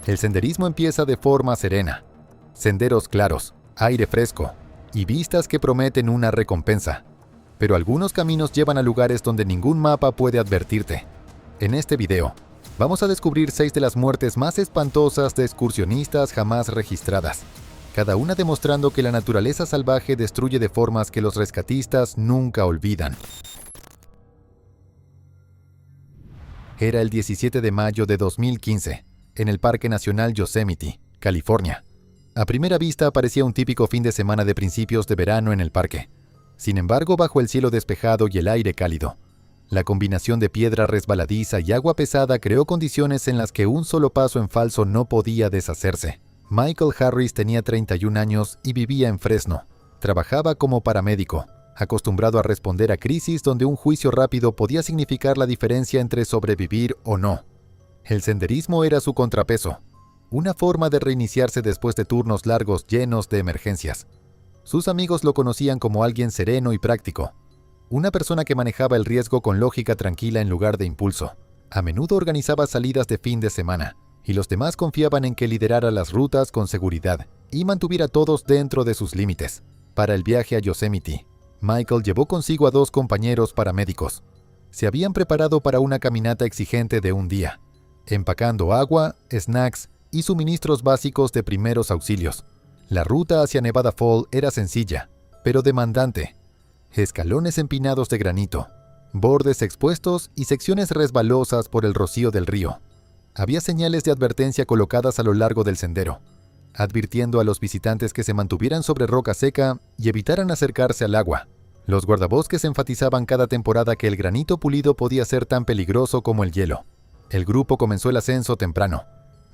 El senderismo empieza de forma serena. Senderos claros, aire fresco y vistas que prometen una recompensa. Pero algunos caminos llevan a lugares donde ningún mapa puede advertirte. En este video, vamos a descubrir 6 de las muertes más espantosas de excursionistas jamás registradas, cada una demostrando que la naturaleza salvaje destruye de formas que los rescatistas nunca olvidan. Era el 17 de mayo de 2015, en el Parque Nacional Yosemite, California. A primera vista parecía un típico fin de semana de principios de verano en el parque. Sin embargo, bajo el cielo despejado y el aire cálido, la combinación de piedra resbaladiza y agua pesada creó condiciones en las que un solo paso en falso no podía deshacerse. Michael Harris tenía 31 años y vivía en Fresno. Trabajaba como paramédico, acostumbrado a responder a crisis donde un juicio rápido podía significar la diferencia entre sobrevivir o no. El senderismo era su contrapeso, una forma de reiniciarse después de turnos largos llenos de emergencias. Sus amigos lo conocían como alguien sereno y práctico, una persona que manejaba el riesgo con lógica tranquila en lugar de impulso. A menudo organizaba salidas de fin de semana, y los demás confiaban en que liderara las rutas con seguridad y mantuviera a todos dentro de sus límites. Para el viaje a Yosemite, Michael llevó consigo a 2 compañeros paramédicos. Se habían preparado para una caminata exigente de un día, empacando agua, snacks y suministros básicos de primeros auxilios. La ruta hacia Nevada Fall era sencilla, pero demandante. Escalones empinados de granito, bordes expuestos y secciones resbalosas por el rocío del río. Había señales de advertencia colocadas a lo largo del sendero, advirtiendo a los visitantes que se mantuvieran sobre roca seca y evitaran acercarse al agua. Los guardabosques enfatizaban cada temporada que el granito pulido podía ser tan peligroso como el hielo. El grupo comenzó el ascenso temprano,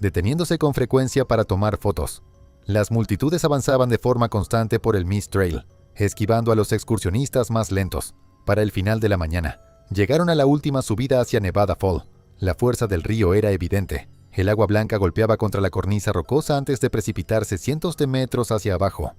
deteniéndose con frecuencia para tomar fotos. Las multitudes avanzaban de forma constante por el Mist Trail, esquivando a los excursionistas más lentos. Para el final de la mañana, llegaron a la última subida hacia Nevada Fall. La fuerza del río era evidente. El agua blanca golpeaba contra la cornisa rocosa antes de precipitarse cientos de metros hacia abajo.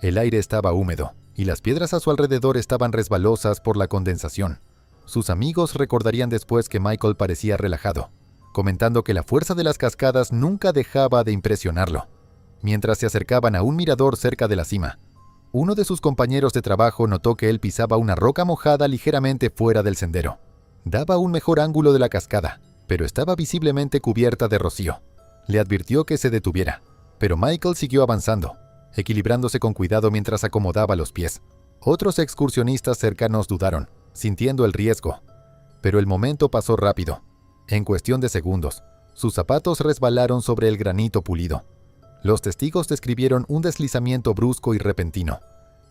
El aire estaba húmedo, y las piedras a su alrededor estaban resbalosas por la condensación. Sus amigos recordarían después que Michael parecía relajado, comentando que la fuerza de las cascadas nunca dejaba de impresionarlo. Mientras se acercaban a un mirador cerca de la cima, uno de sus compañeros de trabajo notó que él pisaba una roca mojada ligeramente fuera del sendero. Daba un mejor ángulo de la cascada, pero estaba visiblemente cubierta de rocío. Le advirtió que se detuviera, pero Michael siguió avanzando, equilibrándose con cuidado mientras acomodaba los pies. Otros excursionistas cercanos dudaron, sintiendo el riesgo, pero el momento pasó rápido. En cuestión de segundos, sus zapatos resbalaron sobre el granito pulido. Los testigos describieron un deslizamiento brusco y repentino.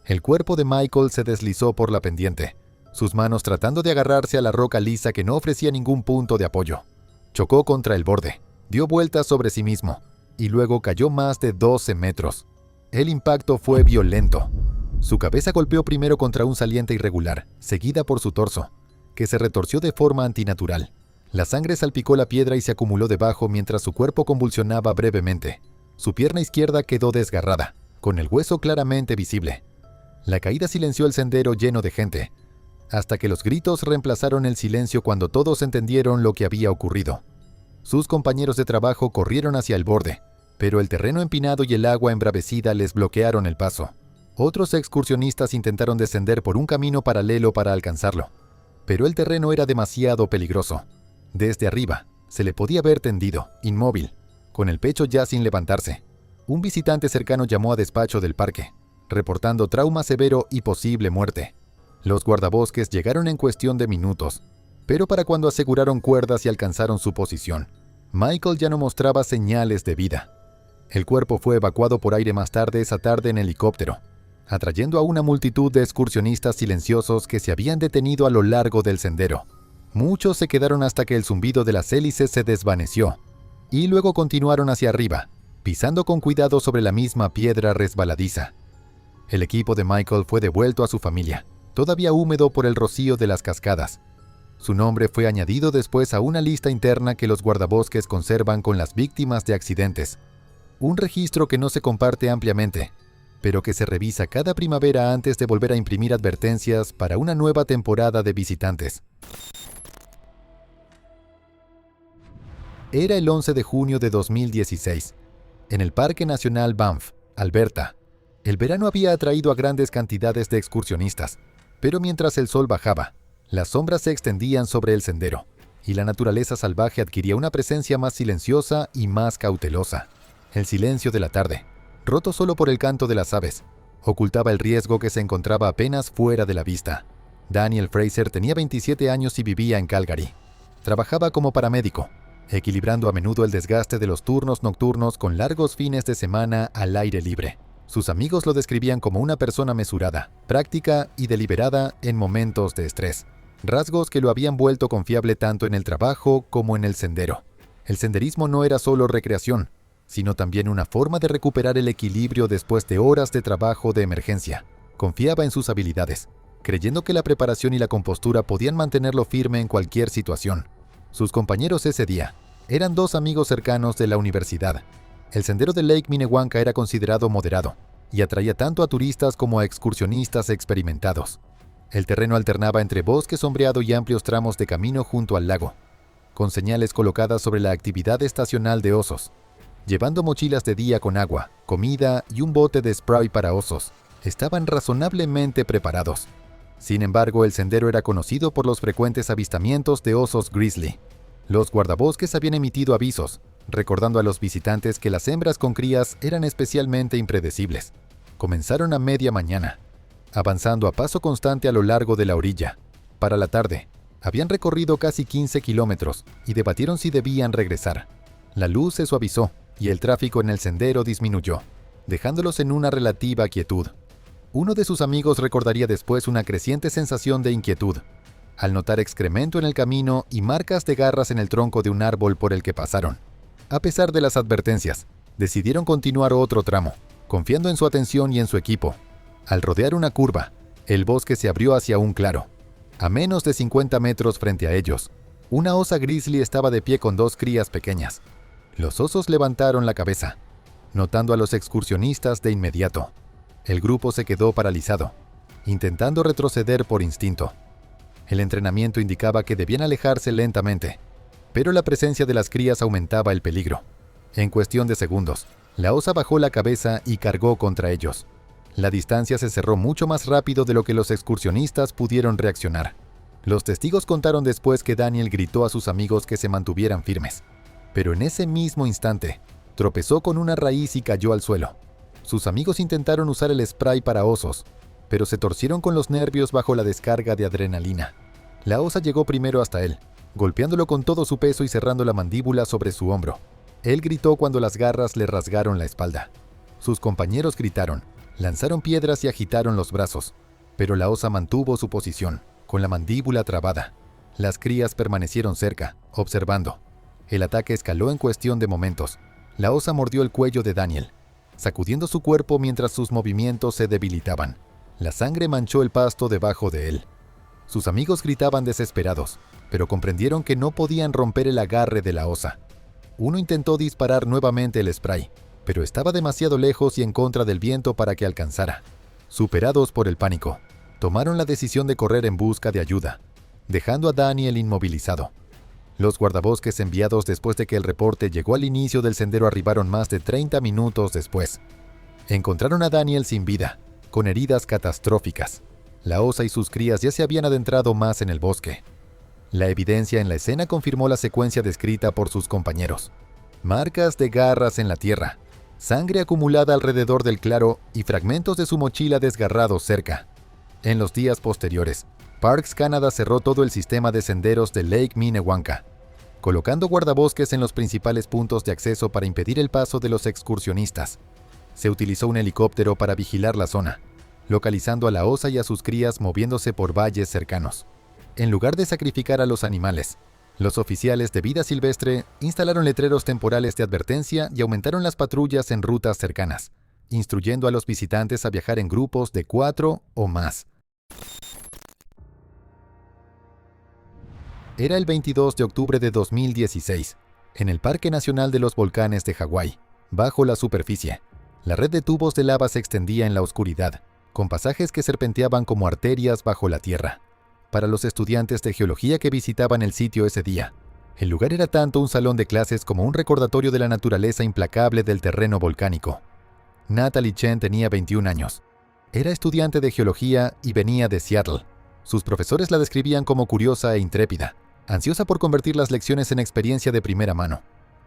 El cuerpo de Michael se deslizó por la pendiente, sus manos tratando de agarrarse a la roca lisa que no ofrecía ningún punto de apoyo. Chocó contra el borde, dio vueltas sobre sí mismo, y luego cayó más de 12 metros. El impacto fue violento. Su cabeza golpeó primero contra un saliente irregular, seguida por su torso, que se retorció de forma antinatural. La sangre salpicó la piedra y se acumuló debajo mientras su cuerpo convulsionaba brevemente. Su pierna izquierda quedó desgarrada, con el hueso claramente visible. La caída silenció el sendero lleno de gente, hasta que los gritos reemplazaron el silencio cuando todos entendieron lo que había ocurrido. Sus compañeros de trabajo corrieron hacia el borde, pero el terreno empinado y el agua embravecida les bloquearon el paso. Otros excursionistas intentaron descender por un camino paralelo para alcanzarlo, pero el terreno era demasiado peligroso. Desde arriba, se le podía ver tendido, inmóvil, con el pecho ya sin levantarse. Un visitante cercano llamó a despacho del parque, reportando trauma severo y posible muerte. Los guardabosques llegaron en cuestión de minutos, pero para cuando aseguraron cuerdas y alcanzaron su posición, Michael ya no mostraba señales de vida. El cuerpo fue evacuado por aire más tarde esa tarde en helicóptero, atrayendo a una multitud de excursionistas silenciosos que se habían detenido a lo largo del sendero. Muchos se quedaron hasta que el zumbido de las hélices se desvaneció, y luego continuaron hacia arriba, pisando con cuidado sobre la misma piedra resbaladiza. El equipo de Michael fue devuelto a su familia, todavía húmedo por el rocío de las cascadas. Su nombre fue añadido después a una lista interna que los guardabosques conservan con las víctimas de accidentes. Un registro que no se comparte ampliamente, pero que se revisa cada primavera antes de volver a imprimir advertencias para una nueva temporada de visitantes. Era el 11 de junio de 2016, en el Parque Nacional Banff, Alberta. El verano había atraído a grandes cantidades de excursionistas, pero mientras el sol bajaba, las sombras se extendían sobre el sendero, y la naturaleza salvaje adquiría una presencia más silenciosa y más cautelosa. El silencio de la tarde, roto solo por el canto de las aves, ocultaba el riesgo que se encontraba apenas fuera de la vista. Daniel Fraser tenía 27 años y vivía en Calgary. Trabajaba como paramédico, equilibrando a menudo el desgaste de los turnos nocturnos con largos fines de semana al aire libre. Sus amigos lo describían como una persona mesurada, práctica y deliberada en momentos de estrés, rasgos que lo habían vuelto confiable tanto en el trabajo como en el sendero. El senderismo no era solo recreación, sino también una forma de recuperar el equilibrio después de horas de trabajo de emergencia. Confiaba en sus habilidades, creyendo que la preparación y la compostura podían mantenerlo firme en cualquier situación. Sus compañeros ese día eran dos amigos cercanos de la universidad. El sendero de Lake Minnewanka era considerado moderado y atraía tanto a turistas como a excursionistas experimentados. El terreno alternaba entre bosque sombreado y amplios tramos de camino junto al lago, con señales colocadas sobre la actividad estacional de osos. Llevando mochilas de día con agua, comida y un bote de spray para osos, estaban razonablemente preparados. Sin embargo, el sendero era conocido por los frecuentes avistamientos de osos grizzly. Los guardabosques habían emitido avisos, recordando a los visitantes que las hembras con crías eran especialmente impredecibles. Comenzaron a media mañana, avanzando a paso constante a lo largo de la orilla. Para la tarde, habían recorrido casi 15 kilómetros y debatieron si debían regresar. La luz se suavizó y el tráfico en el sendero disminuyó, dejándolos en una relativa quietud. Uno de sus amigos recordaría después una creciente sensación de inquietud, al notar excremento en el camino y marcas de garras en el tronco de un árbol por el que pasaron. A pesar de las advertencias, decidieron continuar otro tramo, confiando en su atención y en su equipo. Al rodear una curva, el bosque se abrió hacia un claro. A menos de 50 metros frente a ellos, una osa grizzly estaba de pie con dos crías pequeñas. Los osos levantaron la cabeza, notando a los excursionistas de inmediato. El grupo se quedó paralizado, intentando retroceder por instinto. El entrenamiento indicaba que debían alejarse lentamente, pero la presencia de las crías aumentaba el peligro. En cuestión de segundos, la osa bajó la cabeza y cargó contra ellos. La distancia se cerró mucho más rápido de lo que los excursionistas pudieron reaccionar. Los testigos contaron después que Daniel gritó a sus amigos que se mantuvieran firmes, pero en ese mismo instante, tropezó con una raíz y cayó al suelo. Sus amigos intentaron usar el spray para osos, pero se torcieron con los nervios bajo la descarga de adrenalina. La osa llegó primero hasta él, golpeándolo con todo su peso y cerrando la mandíbula sobre su hombro. Él gritó cuando las garras le rasgaron la espalda. Sus compañeros gritaron, lanzaron piedras y agitaron los brazos, pero la osa mantuvo su posición, con la mandíbula trabada. Las crías permanecieron cerca, observando. El ataque escaló en cuestión de momentos. La osa mordió el cuello de Daniel, sacudiendo su cuerpo mientras sus movimientos se debilitaban. La sangre manchó el pasto debajo de él. Sus amigos gritaban desesperados, pero comprendieron que no podían romper el agarre de la osa. Uno intentó disparar nuevamente el spray, pero estaba demasiado lejos y en contra del viento para que alcanzara. Superados por el pánico, tomaron la decisión de correr en busca de ayuda, dejando a Daniel inmovilizado. Los guardabosques enviados después de que el reporte llegó al inicio del sendero arribaron más de 30 minutos después. Encontraron a Daniel sin vida, con heridas catastróficas. La osa y sus crías ya se habían adentrado más en el bosque. La evidencia en la escena confirmó la secuencia descrita por sus compañeros. Marcas de garras en la tierra, sangre acumulada alrededor del claro y fragmentos de su mochila desgarrados cerca. En los días posteriores, Parks Canada cerró todo el sistema de senderos de Lake Minnewanka, colocando guardabosques en los principales puntos de acceso para impedir el paso de los excursionistas. Se utilizó un helicóptero para vigilar la zona, localizando a la osa y a sus crías moviéndose por valles cercanos. En lugar de sacrificar a los animales, los oficiales de vida silvestre instalaron letreros temporales de advertencia y aumentaron las patrullas en rutas cercanas, instruyendo a los visitantes a viajar en grupos de 4 o más. Era el 22 de octubre de 2016, en el Parque Nacional de los Volcanes de Hawái, bajo la superficie. La red de tubos de lava se extendía en la oscuridad, con pasajes que serpenteaban como arterias bajo la tierra. Para los estudiantes de geología que visitaban el sitio ese día, El lugar era tanto un salón de clases como un recordatorio de la naturaleza implacable del terreno volcánico. Natalie Chen tenía 21 años. Era estudiante de geología y venía de Seattle. Sus profesores la describían como curiosa e intrépida, ansiosa por convertir las lecciones en experiencia de primera mano.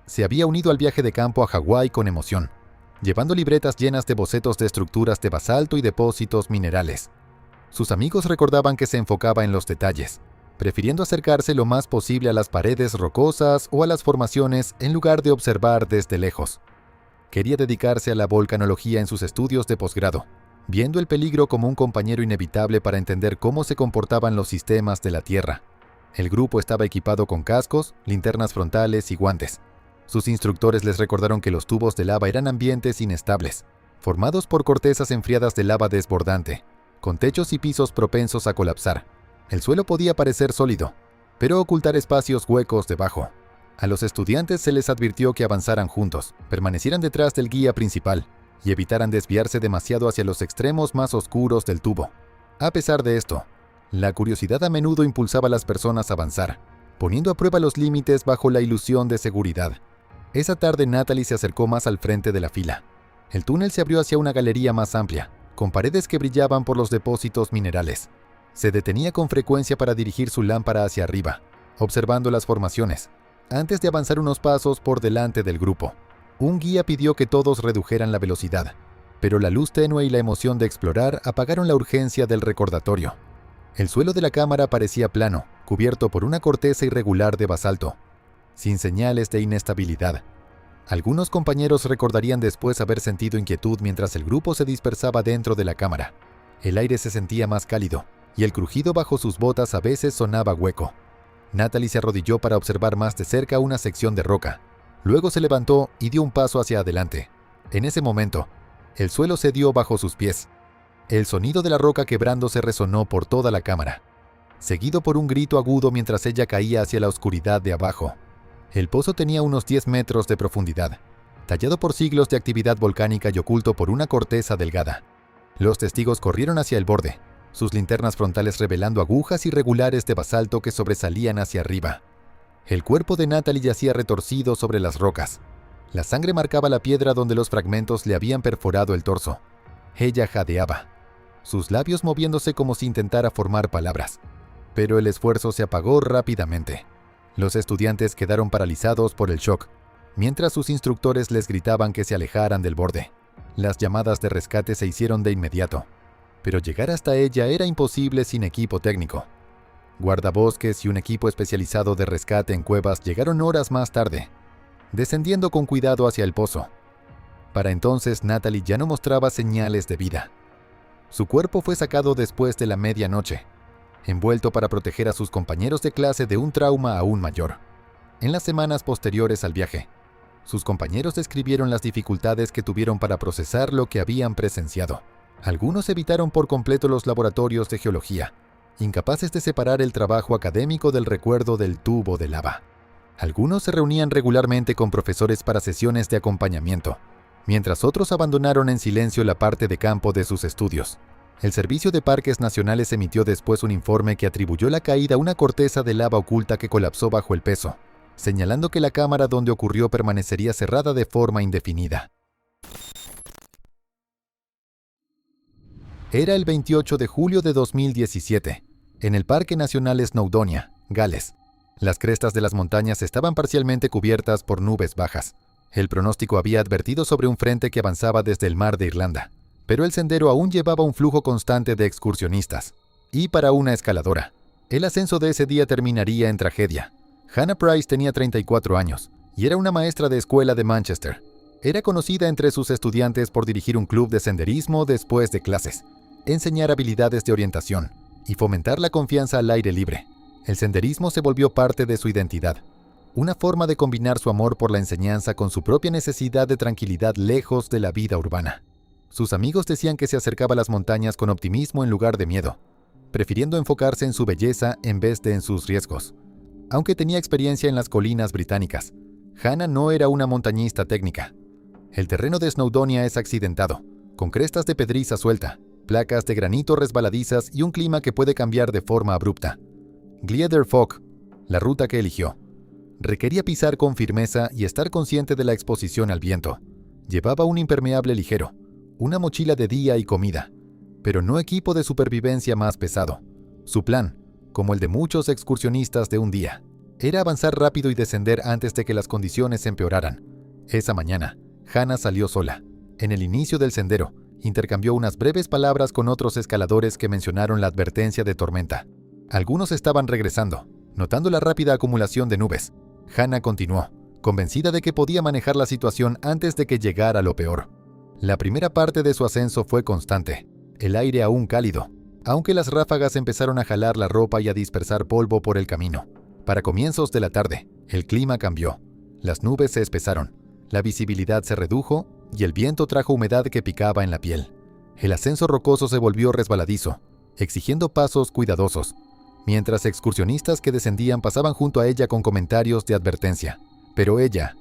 Se había unido al viaje de campo a Hawái con emoción, llevando libretas llenas de bocetos de estructuras de basalto y depósitos minerales. Sus amigos recordaban que se enfocaba en los detalles, prefiriendo acercarse lo más posible a las paredes rocosas o a las formaciones en lugar de observar desde lejos. Quería dedicarse a la volcanología en sus estudios de posgrado, viendo el peligro como un compañero inevitable para entender cómo se comportaban los sistemas de la Tierra. El grupo estaba equipado con cascos, linternas frontales y guantes. Sus instructores les recordaron que los tubos de lava eran ambientes inestables, formados por cortezas enfriadas de lava desbordante, con techos y pisos propensos a colapsar. El suelo podía parecer sólido, pero ocultar espacios huecos debajo. A los estudiantes se les advirtió que avanzaran juntos, permanecieran detrás del guía principal y evitaran desviarse demasiado hacia los extremos más oscuros del tubo. A pesar de esto, la curiosidad a menudo impulsaba a las personas a avanzar, poniendo a prueba los límites bajo la ilusión de seguridad. Esa tarde Natalie se acercó más al frente de la fila. El túnel se abrió hacia una galería más amplia, con paredes que brillaban por los depósitos minerales. Se detenía con frecuencia para dirigir su lámpara hacia arriba, observando las formaciones, antes de avanzar unos pasos por delante del grupo. Un guía pidió que todos redujeran la velocidad, pero la luz tenue y la emoción de explorar apagaron la urgencia del recordatorio. El suelo de la cámara parecía plano, cubierto por una corteza irregular de basalto, sin señales de inestabilidad. Algunos compañeros recordarían después haber sentido inquietud mientras el grupo se dispersaba dentro de la cámara. El aire se sentía más cálido, y el crujido bajo sus botas a veces sonaba hueco. Natalie se arrodilló para observar más de cerca una sección de roca. Luego se levantó y dio un paso hacia adelante. En ese momento, el suelo cedió bajo sus pies. El sonido de la roca quebrándose resonó por toda la cámara, seguido por un grito agudo mientras ella caía hacia la oscuridad de abajo. El pozo tenía unos 10 metros de profundidad, tallado por siglos de actividad volcánica y oculto por una corteza delgada. Los testigos corrieron hacia el borde, sus linternas frontales revelando agujas irregulares de basalto que sobresalían hacia arriba. El cuerpo de Natalie yacía retorcido sobre las rocas. La sangre marcaba la piedra donde los fragmentos le habían perforado el torso. Ella jadeaba, sus labios moviéndose como si intentara formar palabras. Pero el esfuerzo se apagó rápidamente. Los estudiantes quedaron paralizados por el shock, mientras sus instructores les gritaban que se alejaran del borde. Las llamadas de rescate se hicieron de inmediato, pero llegar hasta ella era imposible sin equipo técnico. Guardabosques y un equipo especializado de rescate en cuevas llegaron horas más tarde, descendiendo con cuidado hacia el pozo. Para entonces Natalie ya no mostraba señales de vida. Su cuerpo fue sacado después de la medianoche, envuelto para proteger a sus compañeros de clase de un trauma aún mayor. En las semanas posteriores al viaje, sus compañeros describieron las dificultades que tuvieron para procesar lo que habían presenciado. Algunos evitaron por completo los laboratorios de geología, incapaces de separar el trabajo académico del recuerdo del tubo de lava. Algunos se reunían regularmente con profesores para sesiones de acompañamiento, mientras otros abandonaron en silencio la parte de campo de sus estudios. El Servicio de Parques Nacionales emitió después un informe que atribuyó la caída a una corteza de lava oculta que colapsó bajo el peso, señalando que la cámara donde ocurrió permanecería cerrada de forma indefinida. Era el 28 de julio de 2017, en el Parque Nacional Snowdonia, Gales. Las crestas de las montañas estaban parcialmente cubiertas por nubes bajas. El pronóstico había advertido sobre un frente que avanzaba desde el mar de Irlanda, pero el sendero aún llevaba un flujo constante de excursionistas. Y para una escaladora, el ascenso de ese día terminaría en tragedia. Hannah Price tenía 34 años y era una maestra de escuela de Manchester. Era conocida entre sus estudiantes por dirigir un club de senderismo después de clases, enseñar habilidades de orientación y fomentar la confianza al aire libre. El senderismo se volvió parte de su identidad, una forma de combinar su amor por la enseñanza con su propia necesidad de tranquilidad lejos de la vida urbana. Sus amigos decían que se acercaba a las montañas con optimismo en lugar de miedo, prefiriendo enfocarse en su belleza en vez de en sus riesgos. Aunque tenía experiencia en las colinas británicas, Hannah no era una montañista técnica. El terreno de Snowdonia es accidentado, con crestas de pedriza suelta, placas de granito resbaladizas y un clima que puede cambiar de forma abrupta. Glieder Fog, la ruta que eligió, Requería pisar con firmeza y estar consciente de la exposición al viento. Llevaba un impermeable ligero, una mochila de día y comida, pero no equipo de supervivencia más pesado. Su plan, como el de muchos excursionistas de un día, era avanzar rápido y descender antes de que las condiciones empeoraran. Esa mañana, Hannah salió sola. En el inicio del sendero, intercambió unas breves palabras con otros escaladores que mencionaron la advertencia de tormenta. Algunos estaban regresando, notando la rápida acumulación de nubes. Hannah continuó, convencida de que podía manejar la situación antes de que llegara lo peor. La primera parte de su ascenso fue constante, el aire aún cálido, aunque las ráfagas empezaron a jalar la ropa y a dispersar polvo por el camino. Para comienzos de la tarde, el clima cambió. Las nubes se espesaron, la visibilidad se redujo y el viento trajo humedad que picaba en la piel. El ascenso rocoso se volvió resbaladizo, exigiendo pasos cuidadosos, mientras excursionistas que descendían pasaban junto a ella con comentarios de advertencia. Pero ella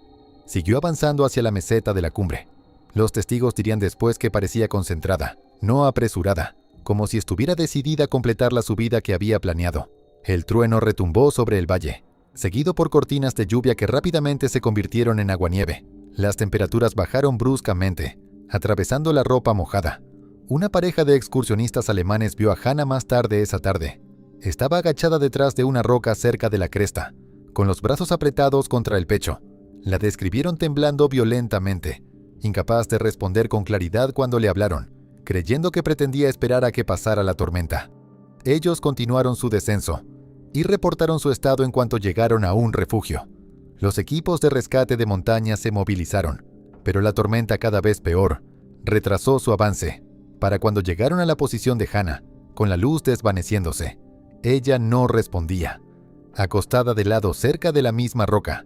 siguió avanzando hacia la meseta de la cumbre. Los testigos dirían después que parecía concentrada, no apresurada, como si estuviera decidida a completar la subida que había planeado. El trueno retumbó sobre el valle, seguido por cortinas de lluvia que rápidamente se convirtieron en aguanieve. Las temperaturas bajaron bruscamente, atravesando la ropa mojada. Una pareja de excursionistas alemanes vio a Hannah más tarde esa tarde. Estaba agachada detrás de una roca cerca de la cresta, con los brazos apretados contra el pecho. La describieron temblando violentamente, incapaz de responder con claridad cuando le hablaron, creyendo que pretendía esperar a que pasara la tormenta. Ellos continuaron su descenso y reportaron su estado en cuanto llegaron a un refugio. Los equipos de rescate de montaña se movilizaron, pero la tormenta, cada vez peor, retrasó su avance. Para cuando llegaron a la posición de Hannah, con la luz desvaneciéndose, ella no respondía, acostada de lado cerca de la misma roca.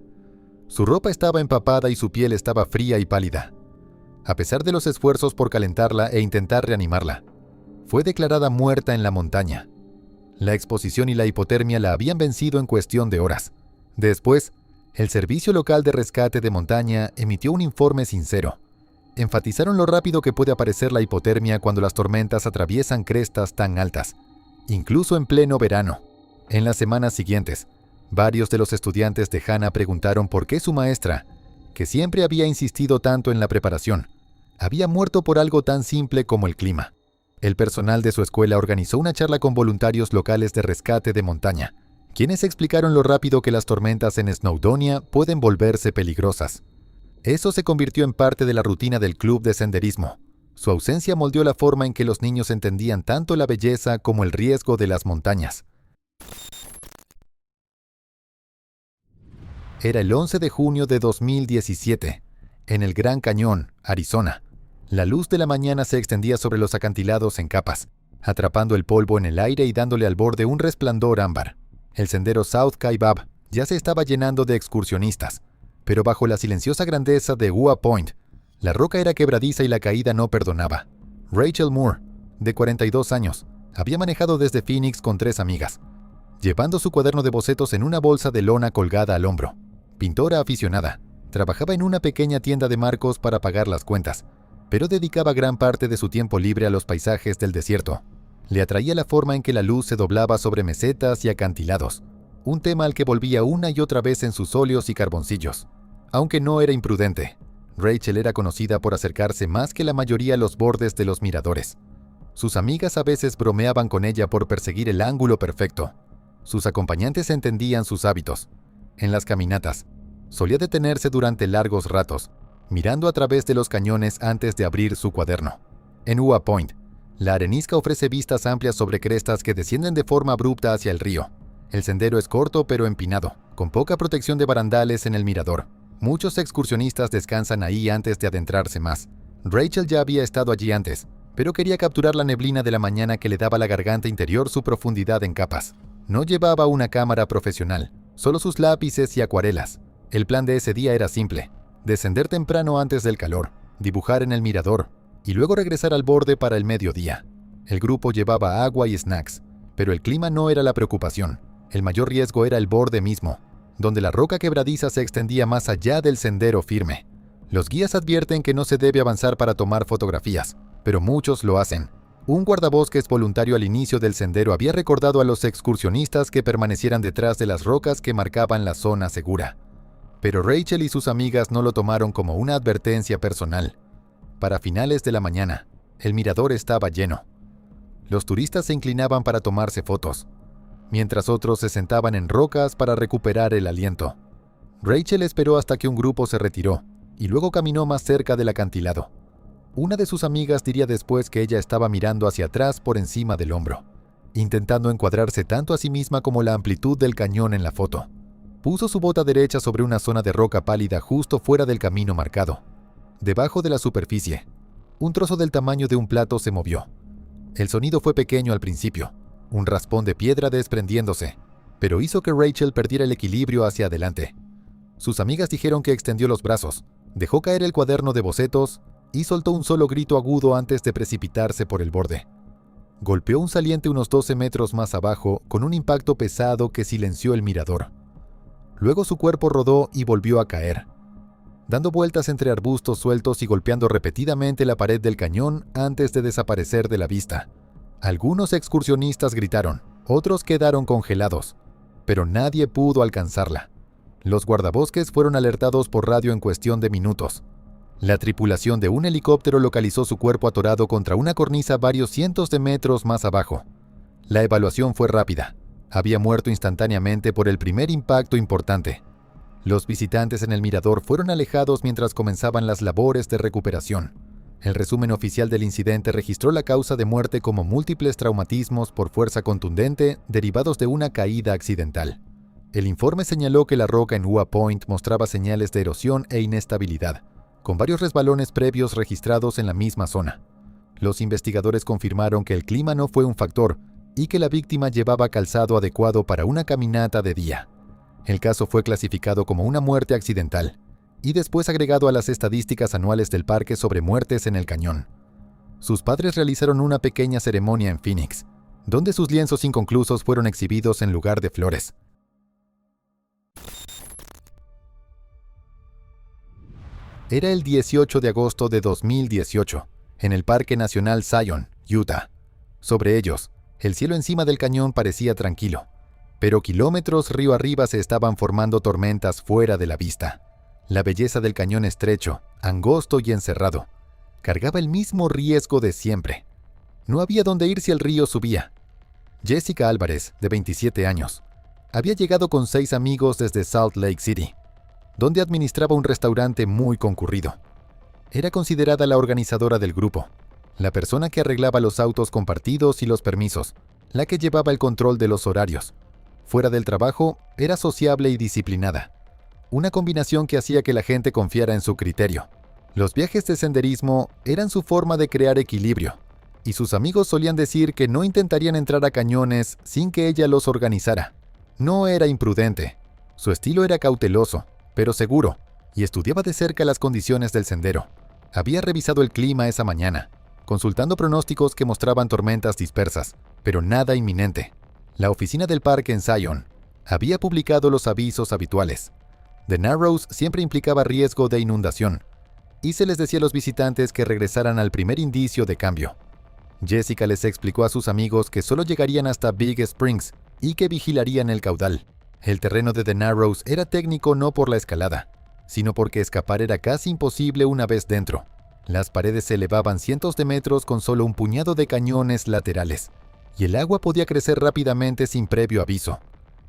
Su ropa estaba empapada y su piel estaba fría y pálida. A pesar de los esfuerzos por calentarla e intentar reanimarla, fue declarada muerta en la montaña. La exposición y la hipotermia la habían vencido en cuestión de horas. Después, el Servicio Local de Rescate de Montaña emitió un informe sincero. Enfatizaron lo rápido que puede aparecer la hipotermia cuando las tormentas atraviesan crestas tan altas, incluso en pleno verano. En las semanas siguientes, varios de los estudiantes de Hannah preguntaron por qué su maestra, que siempre había insistido tanto en la preparación, había muerto por algo tan simple como el clima. El personal de su escuela organizó una charla con voluntarios locales de rescate de montaña, quienes explicaron lo rápido que las tormentas en Snowdonia pueden volverse peligrosas. Eso se convirtió en parte de la rutina del club de senderismo. Su ausencia moldeó la forma en que los niños entendían tanto la belleza como el riesgo de las montañas. Era el 11 de junio de 2017, en el Gran Cañón, Arizona. La luz de la mañana se extendía sobre los acantilados en capas, atrapando el polvo en el aire y dándole al borde un resplandor ámbar. El sendero South Kaibab ya se estaba llenando de excursionistas, pero bajo la silenciosa grandeza de Ua Point, la roca era quebradiza y la caída no perdonaba. Rachel Moore, de 42 años, había manejado desde Phoenix con 3 amigas, llevando su cuaderno de bocetos en una bolsa de lona colgada al hombro. Pintora aficionada, trabajaba en una pequeña tienda de marcos para pagar las cuentas, pero dedicaba gran parte de su tiempo libre a los paisajes del desierto. Le atraía la forma en que la luz se doblaba sobre mesetas y acantilados, un tema al que volvía una y otra vez en sus óleos y carboncillos. Aunque no era imprudente, Rachel era conocida por acercarse más que la mayoría a los bordes de los miradores. Sus amigas a veces bromeaban con ella por perseguir el ángulo perfecto. Sus acompañantes entendían sus hábitos. En las caminatas, solía detenerse durante largos ratos, mirando a través de los cañones antes de abrir su cuaderno. En Ua Point, la arenisca ofrece vistas amplias sobre crestas que descienden de forma abrupta hacia el río. El sendero es corto pero empinado, con poca protección de barandales en el mirador. Muchos excursionistas descansan ahí antes de adentrarse más. Rachel ya había estado allí antes, pero quería capturar la neblina de la mañana que le daba a la garganta interior su profundidad en capas. No llevaba una cámara profesional, solo sus lápices y acuarelas. El plan de ese día era simple: descender temprano antes del calor, dibujar en el mirador, y luego regresar al borde para el mediodía. El grupo llevaba agua y snacks, pero el clima no era la preocupación. El mayor riesgo era el borde mismo, donde la roca quebradiza se extendía más allá del sendero firme. Los guías advierten que no se debe avanzar para tomar fotografías, pero muchos lo hacen. Un guardabosques voluntario al inicio del sendero había recordado a los excursionistas que permanecieran detrás de las rocas que marcaban la zona segura. Pero Rachel y sus amigas no lo tomaron como una advertencia personal. Para finales de la mañana, el mirador estaba lleno. Los turistas se inclinaban para tomarse fotos, mientras otros se sentaban en rocas para recuperar el aliento. Rachel esperó hasta que un grupo se retiró y luego caminó más cerca del acantilado. Una de sus amigas diría después que ella estaba mirando hacia atrás por encima del hombro, intentando encuadrarse tanto a sí misma como la amplitud del cañón en la foto. Puso su bota derecha sobre una zona de roca pálida justo fuera del camino marcado. Debajo de la superficie, un trozo del tamaño de un plato se movió. El sonido fue pequeño al principio, un raspón de piedra desprendiéndose, pero hizo que Rachel perdiera el equilibrio hacia adelante. Sus amigas dijeron que extendió los brazos, dejó caer el cuaderno de bocetos y soltó un solo grito agudo antes de precipitarse por el borde. Golpeó un saliente unos 12 metros más abajo con un impacto pesado que silenció el mirador. Luego su cuerpo rodó y volvió a caer, dando vueltas entre arbustos sueltos y golpeando repetidamente la pared del cañón antes de desaparecer de la vista. Algunos excursionistas gritaron, otros quedaron congelados, pero nadie pudo alcanzarla. Los guardabosques fueron alertados por radio en cuestión de minutos. La tripulación de un helicóptero localizó su cuerpo atorado contra una cornisa varios cientos de metros más abajo. La evaluación fue rápida. Había muerto instantáneamente por el primer impacto importante. Los visitantes en el mirador fueron alejados mientras comenzaban las labores de recuperación. El resumen oficial del incidente registró la causa de muerte como múltiples traumatismos por fuerza contundente derivados de una caída accidental. El informe señaló que la roca en Ua Point mostraba señales de erosión e inestabilidad, con varios resbalones previos registrados en la misma zona. Los investigadores confirmaron que el clima no fue un factor y que la víctima llevaba calzado adecuado para una caminata de día. El caso fue clasificado como una muerte accidental y después agregado a las estadísticas anuales del parque sobre muertes en el cañón. Sus padres realizaron una pequeña ceremonia en Phoenix, donde sus lienzos inconclusos fueron exhibidos en lugar de flores. Era el 18 de agosto de 2018, en el Parque Nacional Zion, Utah. Sobre ellos, el cielo encima del cañón parecía tranquilo, pero kilómetros río arriba se estaban formando tormentas fuera de la vista. La belleza del cañón estrecho, angosto y encerrado, cargaba el mismo riesgo de siempre. No había dónde ir si el río subía. Jessica Álvarez, de 27 años, había llegado con 6 amigos desde Salt Lake City, donde administraba un restaurante muy concurrido. Era considerada la organizadora del grupo, la persona que arreglaba los autos compartidos y los permisos, la que llevaba el control de los horarios. Fuera del trabajo, era sociable y disciplinada, una combinación que hacía que la gente confiara en su criterio. Los viajes de senderismo eran su forma de crear equilibrio, y sus amigos solían decir que no intentarían entrar a cañones sin que ella los organizara. No era imprudente, su estilo era cauteloso, pero seguro, y estudiaba de cerca las condiciones del sendero. Había revisado el clima esa mañana, consultando pronósticos que mostraban tormentas dispersas, pero nada inminente. La oficina del parque en Zion había publicado los avisos habituales. The Narrows siempre implicaba riesgo de inundación, y se les decía a los visitantes que regresaran al primer indicio de cambio. Jessica les explicó a sus amigos que solo llegarían hasta Big Springs y que vigilarían el caudal. El terreno de The Narrows era técnico no por la escalada, sino porque escapar era casi imposible una vez dentro. Las paredes se elevaban cientos de metros con solo un puñado de cañones laterales, y el agua podía crecer rápidamente sin previo aviso.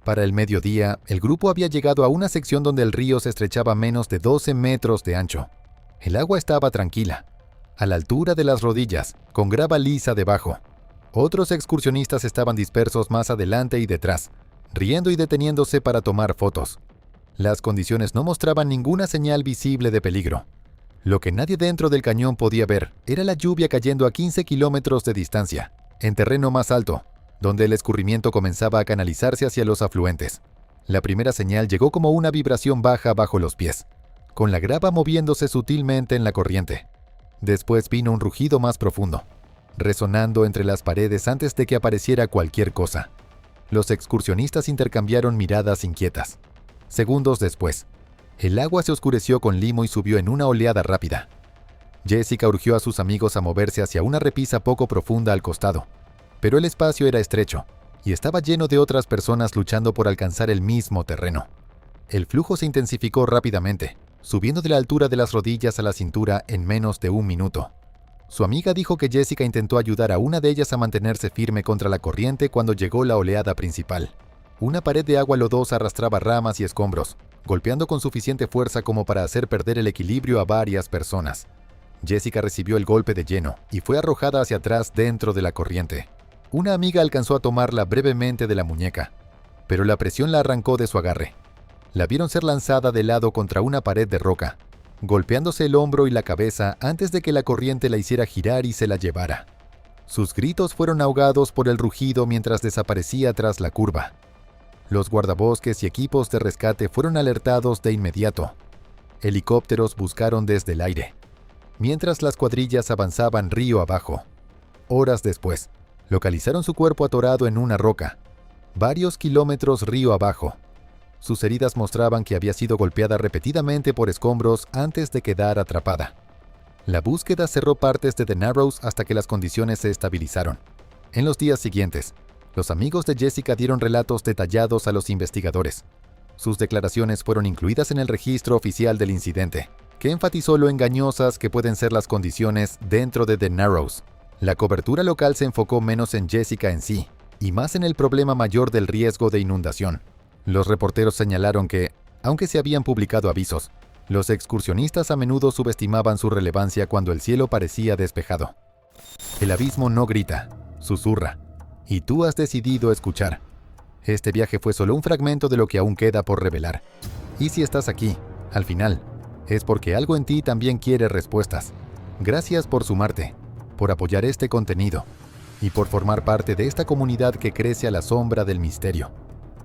Para el mediodía, el grupo había llegado a una sección donde el río se estrechaba menos de 12 metros de ancho. El agua estaba tranquila, a la altura de las rodillas, con grava lisa debajo. Otros excursionistas estaban dispersos más adelante y detrás, riendo y deteniéndose para tomar fotos. Las condiciones no mostraban ninguna señal visible de peligro. Lo que nadie dentro del cañón podía ver era la lluvia cayendo a 15 kilómetros de distancia, en terreno más alto, donde el escurrimiento comenzaba a canalizarse hacia los afluentes. La primera señal llegó como una vibración baja bajo los pies, con la grava moviéndose sutilmente en la corriente. Después vino un rugido más profundo, resonando entre las paredes antes de que apareciera cualquier cosa. Los excursionistas intercambiaron miradas inquietas. Segundos después, el agua se oscureció con limo y subió en una oleada rápida. Jessica urgió a sus amigos a moverse hacia una repisa poco profunda al costado, pero el espacio era estrecho y estaba lleno de otras personas luchando por alcanzar el mismo terreno. El flujo se intensificó rápidamente, subiendo de la altura de las rodillas a la cintura en menos de un minuto. Su amiga dijo que Jessica intentó ayudar a una de ellas a mantenerse firme contra la corriente cuando llegó la oleada principal. Una pared de agua lodosa arrastraba ramas y escombros, golpeando con suficiente fuerza como para hacer perder el equilibrio a varias personas. Jessica recibió el golpe de lleno y fue arrojada hacia atrás dentro de la corriente. Una amiga alcanzó a tomarla brevemente de la muñeca, pero la presión la arrancó de su agarre. La vieron ser lanzada de lado contra una pared de roca, golpeándose el hombro y la cabeza antes de que la corriente la hiciera girar y se la llevara. Sus gritos fueron ahogados por el rugido mientras desaparecía tras la curva. Los guardabosques y equipos de rescate fueron alertados de inmediato. Helicópteros buscaron desde el aire, mientras las cuadrillas avanzaban río abajo. Horas después, localizaron su cuerpo atorado en una roca, varios kilómetros río abajo. Sus heridas mostraban que había sido golpeada repetidamente por escombros antes de quedar atrapada. La búsqueda cerró partes de The Narrows hasta que las condiciones se estabilizaron. En los días siguientes, los amigos de Jessica dieron relatos detallados a los investigadores. Sus declaraciones fueron incluidas en el registro oficial del incidente, que enfatizó lo engañosas que pueden ser las condiciones dentro de The Narrows. La cobertura local se enfocó menos en Jessica en sí, y más en el problema mayor del riesgo de inundación. Los reporteros señalaron que, aunque se habían publicado avisos, los excursionistas a menudo subestimaban su relevancia cuando el cielo parecía despejado. El abismo no grita, susurra, y tú has decidido escuchar. Este viaje fue solo un fragmento de lo que aún queda por revelar. Y si estás aquí, al final, es porque algo en ti también quiere respuestas. Gracias por sumarte, por apoyar este contenido y por formar parte de esta comunidad que crece a la sombra del misterio.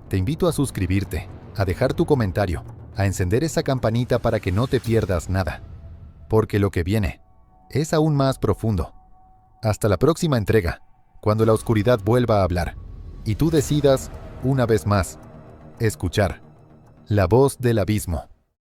Te invito a suscribirte, a dejar tu comentario, a encender esa campanita para que no te pierdas nada. Porque lo que viene es aún más profundo. Hasta la próxima entrega, cuando la oscuridad vuelva a hablar y tú decidas, una vez más, escuchar la voz del abismo.